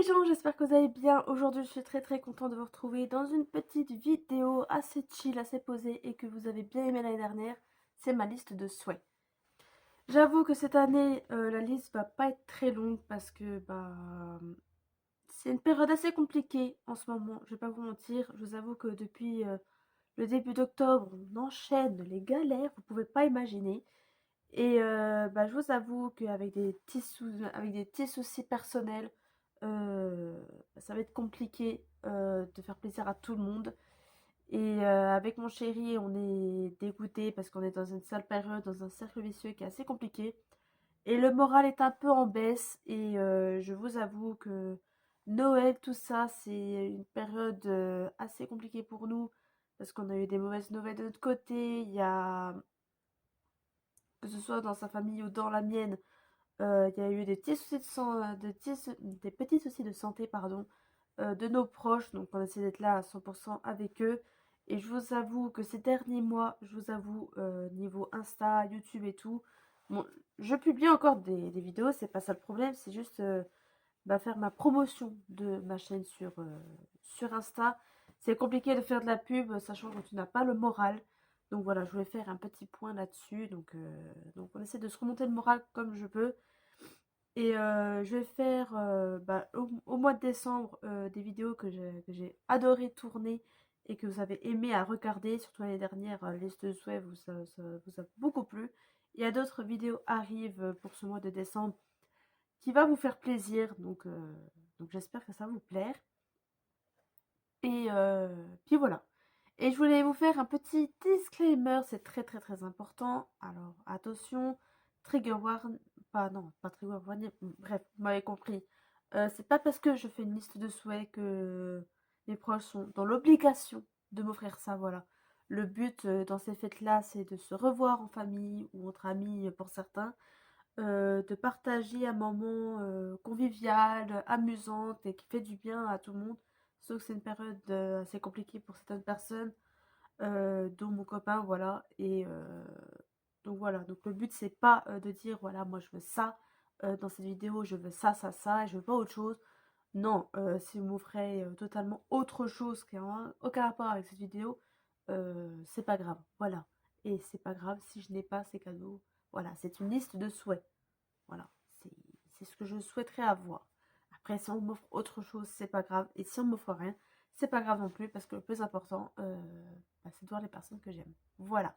gens, j'espère que vous allez bien. Aujourd'hui, je suis très contente de vous retrouver dans une petite vidéo assez chill, assez posée et que vous avez bien aimé l'année dernière. C'est ma liste de souhaits. J'avoue que cette année, la liste va pas être très longue parce que c'est une période assez compliquée en ce moment. Je vais pas vous mentir. Je vous avoue que depuis le début d'octobre, on enchaîne les galères. Vous pouvez pas imaginer. Et je vous avoue qu'avec avec des petits soucis personnels, ça va être compliqué de faire plaisir à tout le monde. Et avec mon chéri, on est dégoûté parce qu'on est dans une sale période, dans un cercle vicieux qui est assez compliqué. Et le moral est un peu en baisse. Et je vous avoue que Noël, tout ça, c'est une période assez compliquée pour nous parce qu'on a eu des mauvaises nouvelles de notre côté. Il y a, que ce soit dans sa famille ou dans la mienne, il y a eu des petits soucis des petits soucis de santé, pardon, de nos proches. Donc on essaie d'être là à 100% avec eux. Et je vous avoue que ces derniers mois, je vous avoue, niveau Insta, YouTube et tout, bon, je publie encore des vidéos, c'est pas ça le problème, c'est juste faire ma promotion de ma chaîne sur Insta. C'est compliqué de faire de la pub, sachant que tu n'as pas le moral. Donc voilà, je voulais faire un petit point là-dessus. Donc on essaie de se remonter le moral comme je peux. Et je vais faire au mois de décembre des vidéos que j'ai adoré tourner et que vous avez aimé à regarder. Surtout l'année dernière, liste de souhaits ça vous a beaucoup plu. Il y a d'autres vidéos arrivent pour ce mois de décembre qui va vous faire plaisir. Donc j'espère que ça va vous plaire. Et puis voilà. Et je voulais vous faire un petit disclaimer, c'est très important. Alors attention, trigger warning, pas non, pas trigger warning, bref, vous m'avez compris. C'est pas parce que je fais une liste de souhaits que mes proches sont dans l'obligation de m'offrir ça, voilà. Le but dans ces fêtes-là, c'est de se revoir en famille ou entre amis pour certains, de partager un moment convivial, amusante et qui fait du bien à tout le monde. Sauf que c'est une période assez compliquée pour certaines personnes, dont mon copain, voilà. Et donc voilà, donc le but c'est pas de dire voilà, moi je veux ça dans cette vidéo, je veux ça, et je veux pas autre chose. Non, si vous m'offrez totalement autre chose qui n'a aucun rapport avec cette vidéo, c'est pas grave, voilà. Et c'est pas grave si je n'ai pas ces cadeaux. Voilà, c'est une liste de souhaits. Voilà, c'est ce que je souhaiterais avoir. Après, si on m'offre autre chose, c'est pas grave. Et si on m'offre rien, c'est pas grave non plus, parce que le plus important, c'est de voir les personnes que j'aime. Voilà.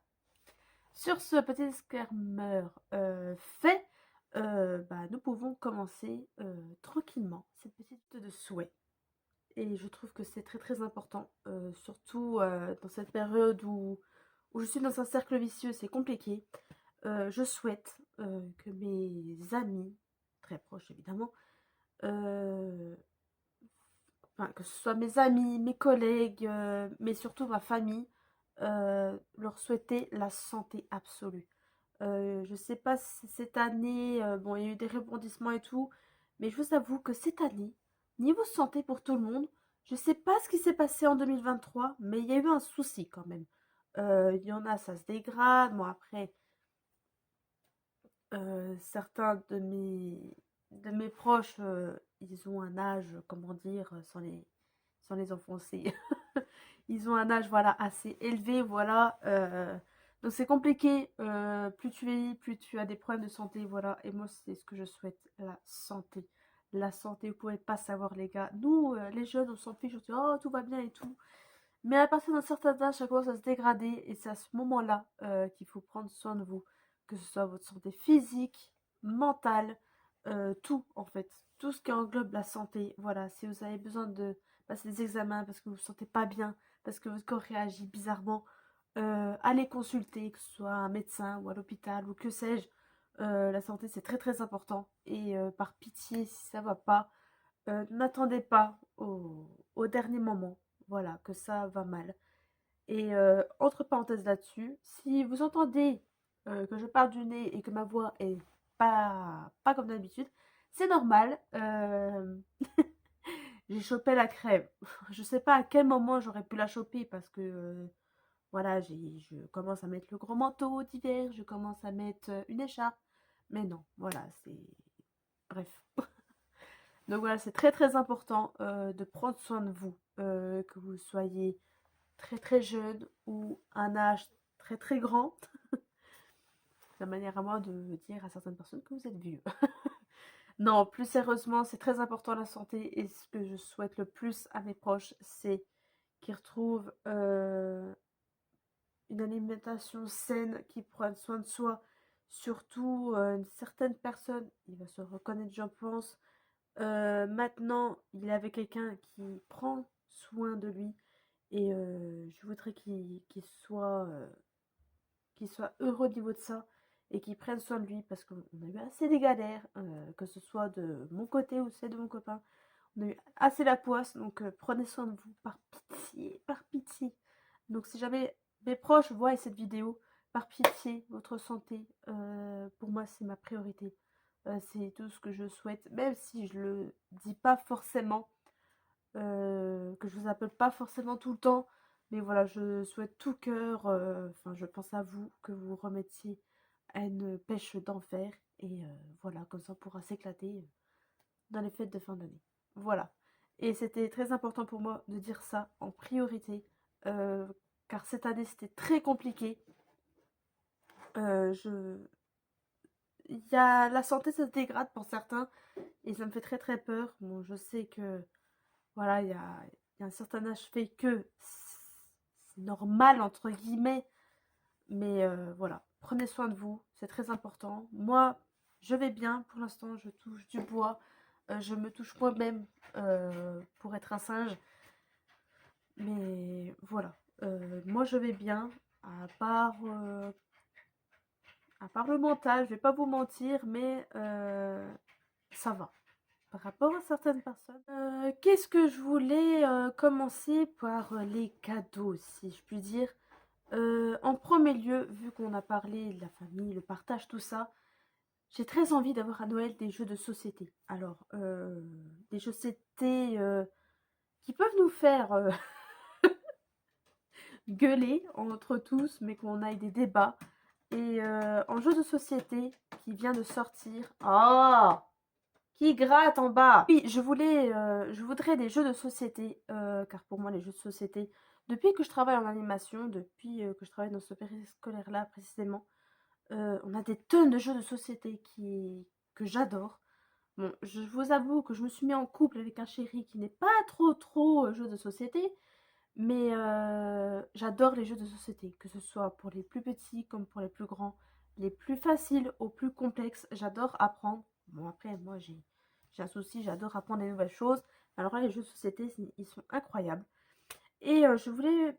Sur ce petit disclaimer fait, nous pouvons commencer tranquillement cette petite liste de souhaits. Et je trouve que c'est très important, surtout dans cette période où je suis dans un cercle vicieux, c'est compliqué. Je souhaite que mes amis, très proches évidemment, euh, que ce soit mes amis, mes collègues, mais surtout ma famille, leur souhaiter la santé absolue. Je sais pas si cette année, bon, il y a eu des rebondissements et tout, mais je vous avoue que cette année, niveau santé pour tout le monde, je sais pas ce qui s'est passé en 2023, mais il y a eu un souci quand même. Il y en a, ça se dégrade. Bon, après, certains de mes proches, ils ont un âge, comment dire, sans les enfoncer. Ils ont un âge, voilà, assez élevé, voilà. Donc c'est compliqué. Plus tu vieillis, plus tu as des problèmes de santé, voilà. Et moi, c'est ce que je souhaite, la santé. La santé, vous pouvez pas savoir, les gars. Nous, les jeunes, on s'en fiche, on se dit, oh, tout va bien et tout. Mais à partir d'un certain âge, ça commence à se dégrader et c'est à ce moment-là qu'il faut prendre soin de vous, que ce soit votre santé physique, mentale, tout en fait, tout ce qui englobe la santé. Voilà, si vous avez besoin de passer des examens parce que vous ne vous sentez pas bien, parce que votre corps réagit bizarrement, allez consulter, que ce soit un médecin ou à l'hôpital ou que sais-je. La santé c'est très important et par pitié, si ça va pas, n'attendez pas au dernier moment, voilà, que ça va mal. Et entre parenthèses là-dessus, si vous entendez que je parle du nez et que ma voix est pas comme d'habitude, c'est normal. J'ai chopé la crève. Je sais pas à quel moment j'aurais pu la choper parce que voilà, je commence à mettre le gros manteau d'hiver, je commence à mettre une écharpe. Mais non, voilà, c'est... Bref. Donc voilà, c'est très très important de prendre soin de vous, que vous soyez très très jeune ou un âge très très grand. C'est la manière à moi de dire à certaines personnes que vous êtes vieux. Non, plus sérieusement, c'est très important la santé et ce que je souhaite le plus à mes proches, c'est qu'ils retrouvent une alimentation saine, qu'ils prennent soin de soi. Surtout une certaine personne, il va se reconnaître, je pense. Maintenant, il est avec quelqu'un qui prend soin de lui et je voudrais qu'il soit heureux au niveau de ça et qu'il prenne soin de lui parce qu'on a eu assez des galères, que ce soit de mon côté ou celle de mon copain. On a eu assez la poisse, donc prenez soin de vous, par pitié, par pitié. Donc si jamais mes proches voient cette vidéo, par pitié, votre santé, pour moi c'est ma priorité. C'est tout ce que je souhaite, même si je le dis pas forcément, que je vous appelle pas forcément tout le temps. Mais voilà, je souhaite tout cœur, enfin je pense à vous, que vous remettiez à une pêche d'enfer. Et voilà, comme ça on pourra s'éclater dans les fêtes de fin d'année. Voilà. Et c'était très important pour moi de dire ça en priorité, car cette année c'était très compliqué. Je... Il y a la santé ça se dégrade pour certains et ça me fait très très peur. Bon, je sais que voilà, il y a un certain âge fait que c'est normal entre guillemets, mais voilà, prenez soin de vous, c'est très important. Moi, je vais bien pour l'instant, je touche du bois, je me touche moi-même pour être un singe. Mais voilà, moi je vais bien, à part, euh, à part le mental, je vais pas vous mentir, mais ça va. Par rapport à certaines personnes. Qu'est-ce que je voulais commencer par les cadeaux, si je puis dire. En premier lieu, vu qu'on a parlé de la famille, le partage, tout ça, j'ai très envie d'avoir à Noël des jeux de société. Alors, des jeux de société qui peuvent nous faire gueuler entre tous, mais qu'on aille des débats. Et en jeu de société qui vient de sortir. Oh, qui gratte en bas. Oui, je voudrais des jeux de société, car pour moi les jeux de société, depuis que je travaille en animation, depuis que je travaille dans ce périscolaire-là précisément, on a des tonnes de jeux de société que j'adore. Bon, je vous avoue que je me suis mis en couple avec un chéri qui n'est pas trop jeu de société, mais j'adore les jeux de société, que ce soit pour les plus petits comme pour les plus grands, les plus faciles aux plus complexes. J'adore apprendre. Bon, après, moi, j'ai un souci, j'adore apprendre des nouvelles choses. Alors là, les jeux de société, ils sont incroyables. Et je voulais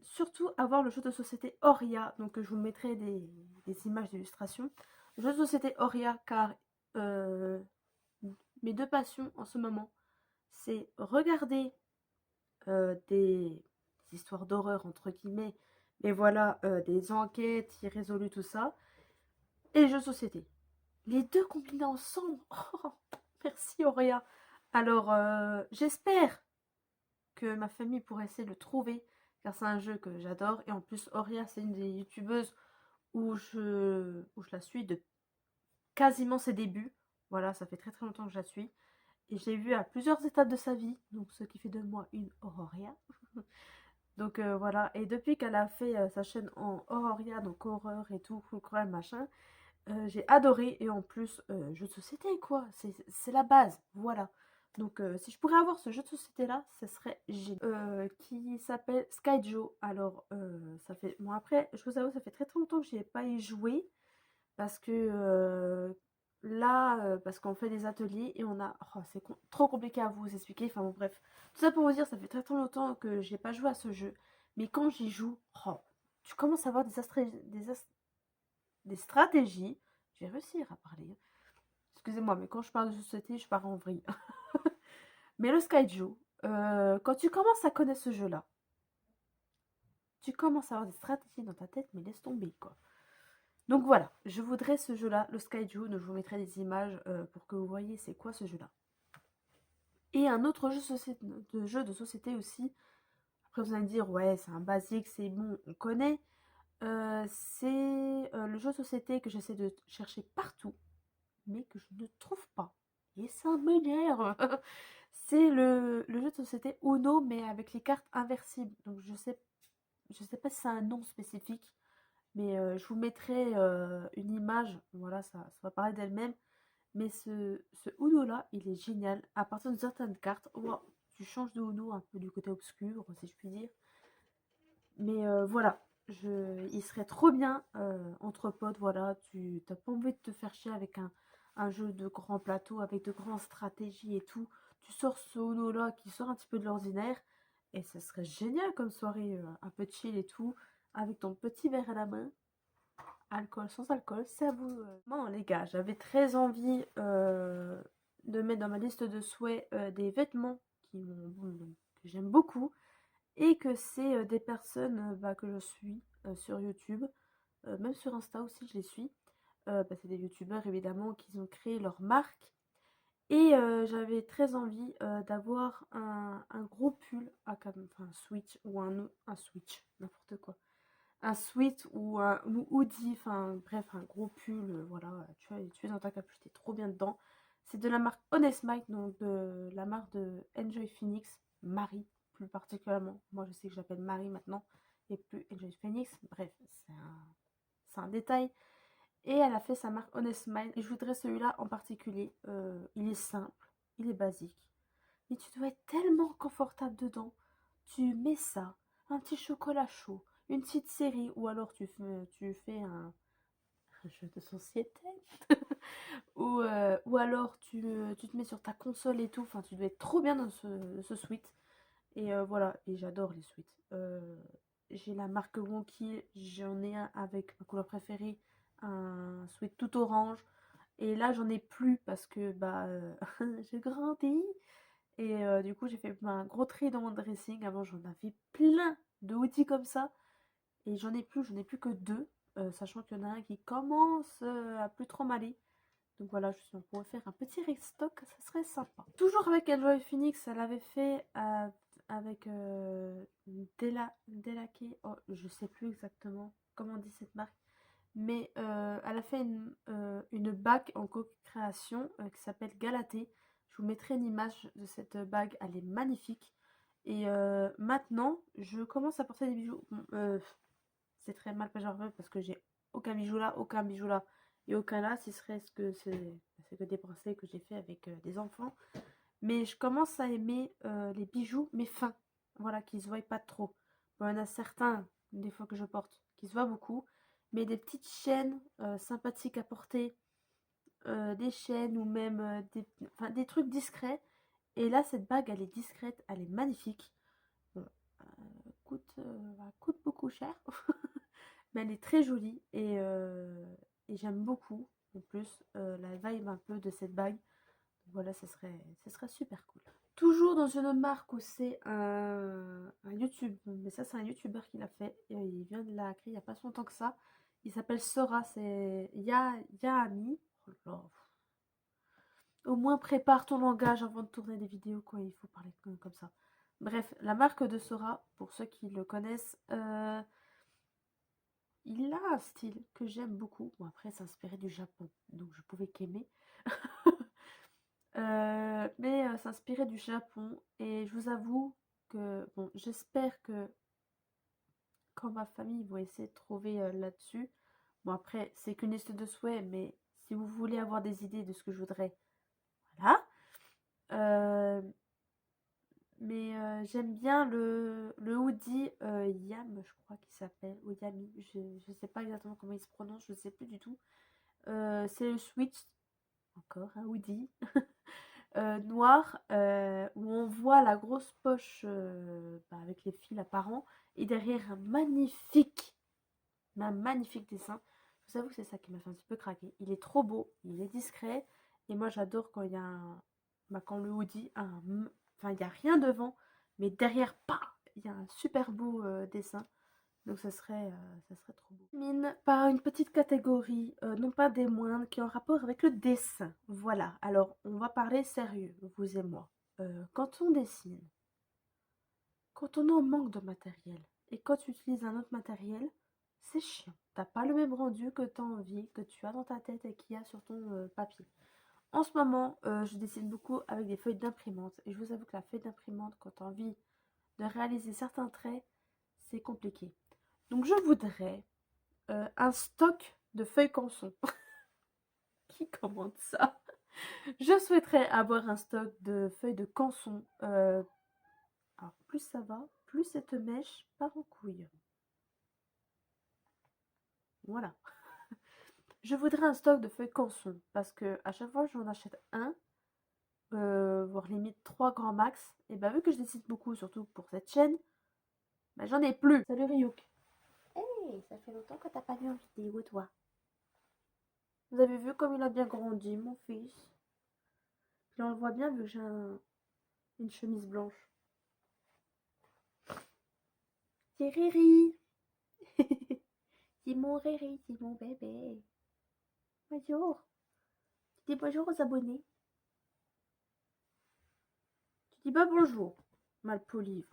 surtout avoir le jeu de société Oria. Donc, je vous mettrai des images d'illustration. Le jeu de société Oria, car euh, mes deux passions en ce moment, c'est regarder des histoires d'horreur entre guillemets, mais voilà, des enquêtes irrésolues, tout ça, et les jeux de société. Les deux combinés ensemble, oh, merci Auréa. Alors, j'espère que ma famille pourra essayer de le trouver, car c'est un jeu que j'adore, et en plus Auréa, c'est une des youtubeuses où je la suis de quasiment ses débuts. Voilà, ça fait très très longtemps que je la suis. Et j'ai vu à plusieurs étapes de sa vie, donc ce qui fait de moi une Auroria. Donc voilà, et depuis qu'elle a fait sa chaîne en Auroria, donc horreur et tout, full crime, machin, j'ai adoré. Et en plus, jeu de société, quoi, c'est la base, voilà. Donc si je pourrais avoir ce jeu de société-là, ce serait génial. Qui s'appelle Skyjo. Alors, ça fait... Bon après, je vous avoue, ça fait très très longtemps que je n'y ai pas y joué. Parce que là, parce qu'on fait des ateliers et on a... Oh, c'est trop compliqué à vous expliquer. Enfin bon, bref. Tout ça pour vous dire, ça fait très très longtemps que j'ai pas joué à ce jeu. Mais quand j'y joue, oh, tu commences à avoir des stratégies. Je vais réussir à parler, hein. Excusez-moi, mais quand je parle de société, je pars en vrille. Mais le Skyjo, quand tu commences à connaître ce jeu-là, tu commences à avoir des stratégies dans ta tête, mais laisse tomber, quoi. Donc voilà, je voudrais ce jeu-là, le Skyjo, donc je vous mettrai des images pour que vous voyez c'est quoi ce jeu-là. Et un autre jeu de société aussi, après vous allez me dire, ouais, c'est un basique, c'est bon, on connaît. C'est le jeu de société que j'essaie de chercher partout, mais que je ne trouve pas. et ça m'énerve. C'est le jeu de société Uno, mais avec les cartes inversibles. Donc je sais pas si c'est un nom spécifique, mais je vous mettrai une image. Voilà, ça va parler d'elle-même. Mais ce Uno là, il est génial. À partir de certaines cartes, ouah, tu changes de Uno un peu du côté obscur, si je puis dire. Mais voilà, il serait trop bien entre potes, voilà, tu n'as pas envie de te faire chier avec un jeu de grand plateau, avec de grandes stratégies et tout. Tu sors ce Uno-là qui sort un petit peu de l'ordinaire, et ça serait génial comme soirée, un peu chill et tout, avec ton petit verre à la main, alcool, sans alcool, c'est à vous. Bon les gars, j'avais très envie de mettre dans ma liste de souhaits des vêtements que j'aime beaucoup et que c'est des personnes bah, que je suis sur YouTube, même sur Insta aussi je les suis. Bah, c'est des youtubeurs évidemment qui ont créé leur marque. Et j'avais très envie d'avoir un gros pull, enfin un switch ou un switch, n'importe quoi. Un sweat ou un hoodie, enfin bref, un gros pull, voilà, tu es dans ta capuche, t'es trop bien dedans. C'est de la marque Honest Mike, donc de la marque de Enjoy Phoenix, Marie plus particulièrement. Moi je sais que j'appelle Marie maintenant et plus Enjoy Phoenix, bref, c'est un détail. Et elle a fait sa marque Honest Mike et je voudrais celui-là en particulier. Il est simple, il est basique, mais tu dois être tellement confortable dedans. Tu mets ça, un petit chocolat chaud, une petite série, ou alors tu fais un jeu de société, ou alors tu te mets sur ta console et tout. Enfin, tu dois être trop bien dans ce suite. Et voilà, et j'adore les suites. J'ai la marque Wonky, j'en ai un avec ma couleur préférée, un sweat tout orange. Et là, j'en ai plus parce que bah j'ai grandi. Et du coup, j'ai fait un gros tri dans mon dressing. Avant, j'en avais plein de hoodies comme ça. Et j'en ai plus que deux. Sachant qu'il y en a un qui commence à plus trop m'aller. Donc voilà, je suis on pourrait faire un petit restock, ça serait sympa. Toujours avec Enjoy Phoenix, elle avait fait avec Delake, oh, je sais plus exactement comment on dit cette marque. Mais elle a fait une bague en co-création qui s'appelle Galatée. Je vous mettrai une image de cette bague, elle est magnifique. Et maintenant, je commence à porter des bijoux. Bon, c'est très mal péjoratif parce que j'ai aucun bijou là et aucun là. Ce serait ce que c'est que des bracelets que j'ai fait avec des enfants. Mais je commence à aimer les bijoux, mais fins. Voilà, qui se voient pas trop. Bon, il y en a certains, des fois que je porte, qui se voient beaucoup. Mais des petites chaînes sympathiques à porter, des chaînes ou même enfin, des trucs discrets. Et là, cette bague, elle est discrète, elle est magnifique. Bon, elle coûte beaucoup cher. Mais elle est très jolie et j'aime beaucoup en plus la vibe un peu de cette bague. Voilà, ce serait super cool. Toujours dans une marque où c'est un YouTube, mais ça c'est un YouTuber qui l'a fait. Et il vient de la créer il n'y a pas si longtemps que ça. Il s'appelle Sora, c'est Yaami. Oh là là. Au moins prépare ton langage avant de tourner des vidéos, quoi. Il faut parler comme ça. Bref, la marque de Sora, pour ceux qui le connaissent, il a un style que j'aime beaucoup. Bon, après, c'est inspiré du Japon, donc je pouvais qu'aimer. Mais c'est inspiré du Japon. Et je vous avoue que, bon, j'espère que quand ma famille va essayer de trouver là-dessus. Bon, après, c'est qu'une liste de souhaits, mais si vous voulez avoir des idées de ce que je voudrais, voilà. Euh, mais j'aime bien le hoodie Yam, je crois qu'il s'appelle, ou Yami. Je ne sais pas exactement comment il se prononce, je ne sais plus du tout. C'est le switch, encore un hoodie noir où on voit la grosse poche bah, avec les fils apparents et derrière un magnifique dessin. Je vous avoue que c'est ça qui m'a fait un petit peu craquer. Il est trop beau, il est discret et moi j'adore quand il y a bah, quand le hoodie a enfin il n'y a rien devant mais derrière, pas, il y a un super beau dessin. Donc ça serait trop beau. Mine par une petite catégorie, non pas des moindres, qui est en rapport avec le dessin. Voilà, alors on va parler sérieux, vous et moi. Quand on dessine, quand on est en manque de matériel, et quand tu utilises un autre matériel, c'est chiant. T'as pas le même rendu que tu as envie, que tu as dans ta tête et qu'il y a sur ton papier. En ce moment, je dessine beaucoup avec des feuilles d'imprimante et je vous avoue que la feuille d'imprimante, quand tu as envie de réaliser certains traits, c'est compliqué. Donc je voudrais un stock de feuilles canson. Qui commande ça? Je souhaiterais avoir un stock de feuilles de canson. Alors plus ça va, plus cette mèche part en couille. Voilà. Je voudrais un stock de feuilles canson parce que à chaque fois que j'en achète un, voire limite 3 grands max, et bah vu que je dessine beaucoup, surtout pour cette chaîne, bah j'en ai plus. Salut Ryuk. Hey, ça fait longtemps que t'as pas vu en vidéo toi. Vous avez vu comme il a bien grandi mon fils. Puis on le voit bien vu que j'ai une chemise blanche. C'est Riri. C'est mon Riri, c'est mon bébé. Bonjour. Tu dis bonjour aux abonnés. Tu dis pas bonjour. Malpoli.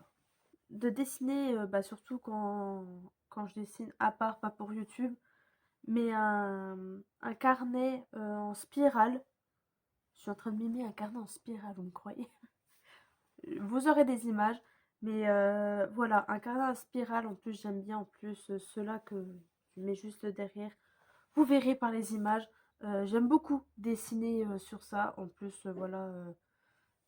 De dessiner, bah surtout quand je dessine à part, pas pour YouTube, mais un carnet en spirale. Je suis en train de mimer un carnet en spirale, vous me croyez? Vous aurez des images, mais voilà, un carnet en spirale. En plus, j'aime bien en plus ceux-là que je mets juste derrière. Vous verrez par les images. J'aime beaucoup dessiner sur ça. En plus, voilà,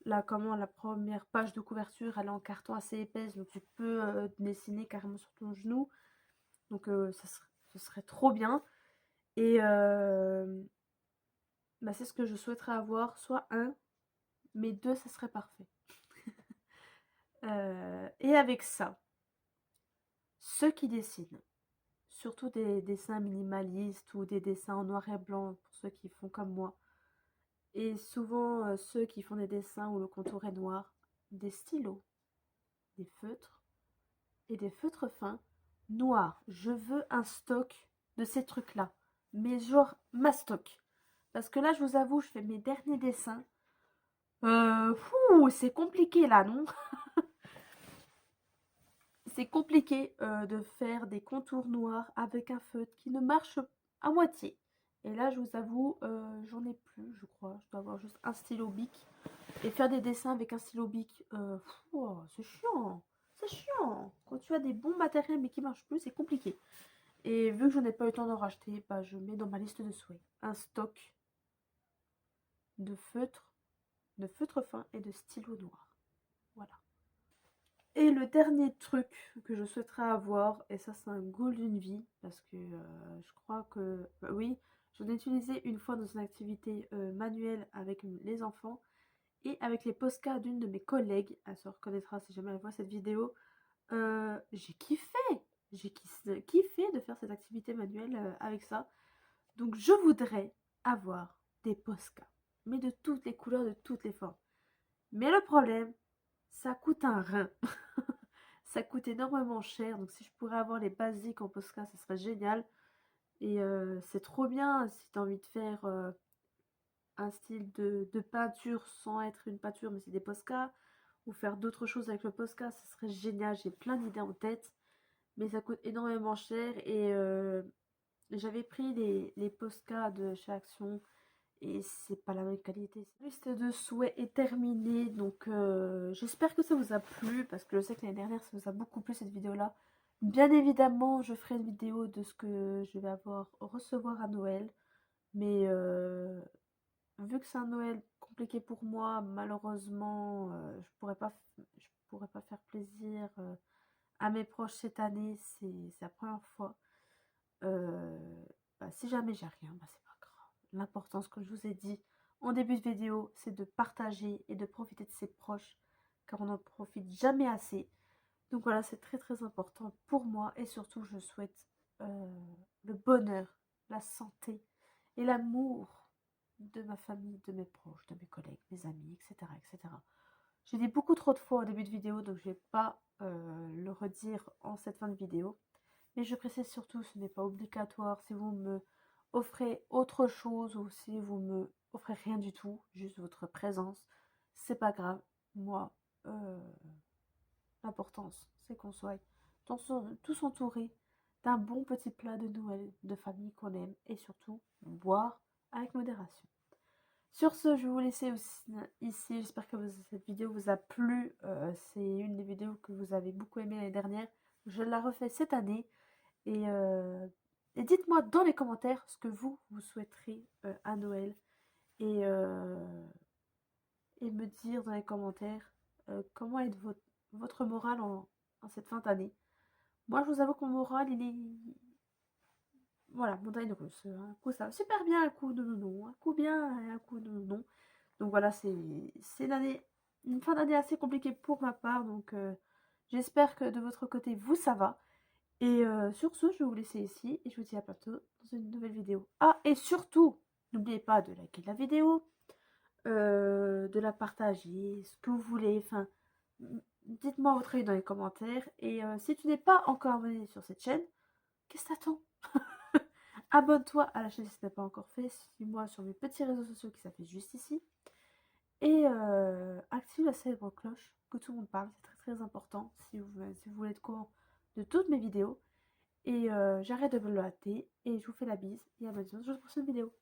là, comment la première page de couverture, elle est en carton assez épaisse, donc tu peux dessiner carrément sur ton genou. Donc, ce serait trop bien. Et bah, c'est ce que je souhaiterais avoir, soit un, mais deux, ça serait parfait. Et avec ça, ceux qui dessinent, surtout des dessins minimalistes ou des dessins en noir et blanc, pour ceux qui font comme moi, et souvent ceux qui font des dessins où le contour est noir, des stylos, des feutres et des feutres fins noirs. Je veux un stock de ces trucs-là, mais genre ma stock. Parce que là, je vous avoue, je fais mes derniers dessins. C'est compliqué là, non? C'est compliqué de faire des contours noirs avec un feutre qui ne marche à moitié. Et là, je vous avoue, j'en ai plus, je crois. Je dois avoir juste un stylo bic. Et faire des dessins avec un stylo bic, c'est chiant. C'est chiant. Quand tu as des bons matériels mais qui ne marchent plus, c'est compliqué. Et vu que je n'ai pas eu le temps d'en racheter, bah, je mets dans ma liste de souhaits un stock de feutres fins et de stylos noirs. Voilà. Et le dernier truc que je souhaiterais avoir, et ça c'est un goal d'une vie, parce que je crois que, bah oui, j'en ai utilisé une fois dans une activité manuelle avec les enfants et avec les postcards d'une de mes collègues, elle se reconnaîtra si jamais elle voit cette vidéo. J'ai kiffé, j'ai kiffé de faire cette activité manuelle avec ça. Donc je voudrais avoir des postcards, mais de toutes les couleurs, de toutes les formes. Mais le problème, ça coûte un rein. Ça coûte énormément cher, donc si je pourrais avoir les basiques en Posca, ça serait génial. Et c'est trop bien si tu as envie de faire un style de peinture sans être une peinture, mais c'est des Posca, ou faire d'autres choses avec le Posca, ça serait génial. J'ai plein d'idées en tête, mais ça coûte énormément cher. Et j'avais pris les Posca de chez Action, et c'est pas la même qualité. La liste de souhaits est terminée, donc j'espère que ça vous a plu, parce que je sais que l'année dernière ça vous a beaucoup plu cette vidéo là. Bien évidemment je ferai une vidéo de ce que je vais recevoir à Noël, mais vu que c'est un Noël compliqué pour moi, malheureusement je pourrais pas faire plaisir à mes proches cette année, c'est la première fois. Euh, Bah, si jamais j'ai rien, bah, c'est pas grave. L'important, ce que je vous ai dit en début de vidéo, c'est de partager et de profiter de ses proches, car on n'en profite jamais assez. Donc voilà, c'est très très important pour moi, et surtout je souhaite le bonheur, la santé et l'amour de ma famille, de mes proches, de mes collègues, mes amis, etc. etc. J'ai dit beaucoup trop de fois au début de vidéo, donc je ne vais pas le redire en cette fin de vidéo. Mais je précise surtout, ce n'est pas obligatoire. Si vous me offrez autre chose ou si vous me offrez rien du tout, juste votre présence, c'est pas grave. Moi, l'importance, c'est qu'on soit tous entourés d'un bon petit plat de Noël de famille qu'on aime et surtout boire avec modération. Sur ce, je vais vous laisser aussi ici. J'espère que cette vidéo vous a plu. C'est une des vidéos que vous avez beaucoup aimé l'année dernière. Je la refais cette année. Et dites-moi dans les commentaires ce que vous souhaiterez à Noël. Et, et me dire dans les commentaires comment est votre morale en cette fin d'année. Moi, je vous avoue que mon moral, il est... Voilà, montagne russe. Un coup, ça va super bien, un coup, non, non, non. Un coup bien, et un coup, non, non. Donc voilà, c'est une fin d'année assez compliquée pour ma part. Donc j'espère que de votre côté, vous, ça va. Et sur ce, je vais vous laisser ici. Et je vous dis à bientôt dans une nouvelle vidéo. Ah, et surtout, n'oubliez pas de liker la vidéo, de la partager, ce que vous voulez. Enfin, dites-moi votre avis dans les commentaires. Et si tu n'es pas encore abonné sur cette chaîne, qu'est-ce que t'attends? Abonne-toi à la chaîne si ce n'est pas encore fait. Suis-moi sur mes petits réseaux sociaux qui s'affichent juste ici. Et active la célèbre cloche, que tout le monde parle. C'est très très important si vous voulez être au courant de toutes mes vidéos. Et j'arrête de me le hâter. Et je vous fais la bise. Et à bientôt dans une prochaine vidéo.